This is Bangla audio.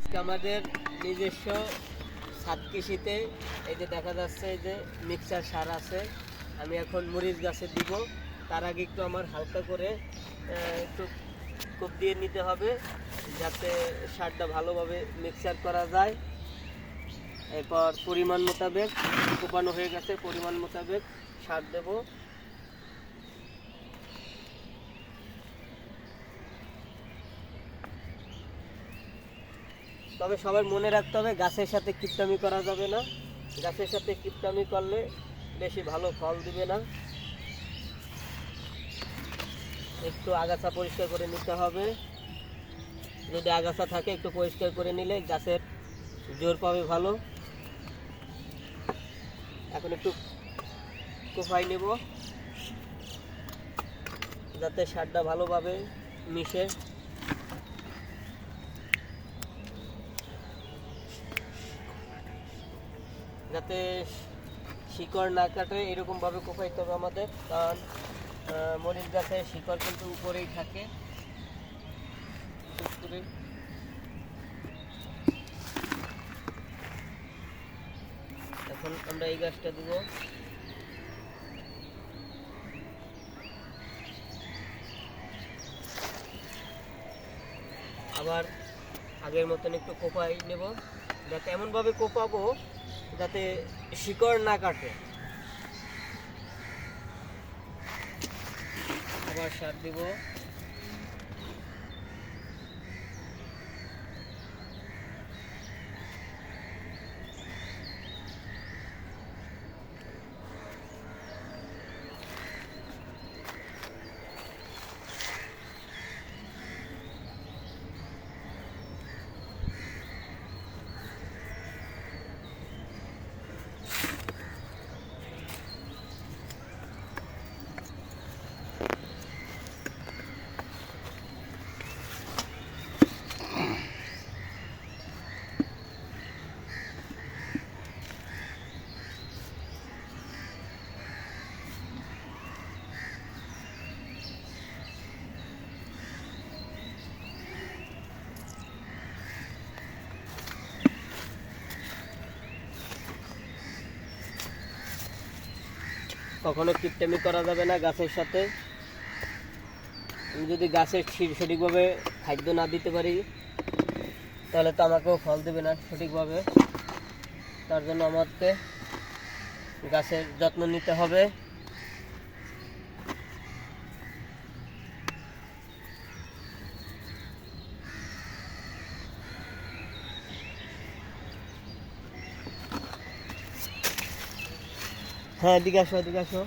আজকে আমাদের নিজস্ব ছাদ কৃষিতে এই যে দেখা যাচ্ছে এই যে মিক্সচার সার আছে, আমি এখন মরিচ গাছে দিব। তার আগে একটু আমার হালকা করে একটু কোপ দিয়ে নিতে হবে যাতে সারটা ভালোভাবে মিক্সচার করা যায়। এরপর পরিমাণ মোতাবেক কোপানো হয়ে গেছে, পরিমাণ মোতাবেক সার দেব। তবে সবার মনে রাখতে হবে গাছের সাথে কিপটামি করা যাবে না। গাছের সাথে কিপটামি করলে বেশি ভালো ফল দিবে না। একটু আগাছা পরিষ্কার করে নিতে হবে, যদি আগাছা থাকে একটু পরিষ্কার করে নিলে গাছের জোর পাবে ভালো। এখন একটু কোপাই নেব যাতে সারটা ভালোভাবে মিশে। যাতে শিকড় না কাটে এরকমভাবে কোপাইতে হবে আমাদের, কারণ মরিচ গাছে শিকড় কিন্তু উপরেই থাকে। এখন আমরা এই গাছটা দিব। আবার আগের মতন একটু কোপাই নেব, যাতে এমনভাবে কোপাবো যাতে শিকড় না কাটে। আবার সার দিব। কখনো কিপটামি করা যাবে না গাছের সাথে। আমি যদি গাছের সঠিকভাবে খাদ্য না দিতে পারি তাহলে তো আমাকেও ফল দেবে না সঠিকভাবে। তার জন্য আমাকে গাছের যত্ন নিতে হবে। হ্যাঁ, এদিকে আসো, এদিকে আসো।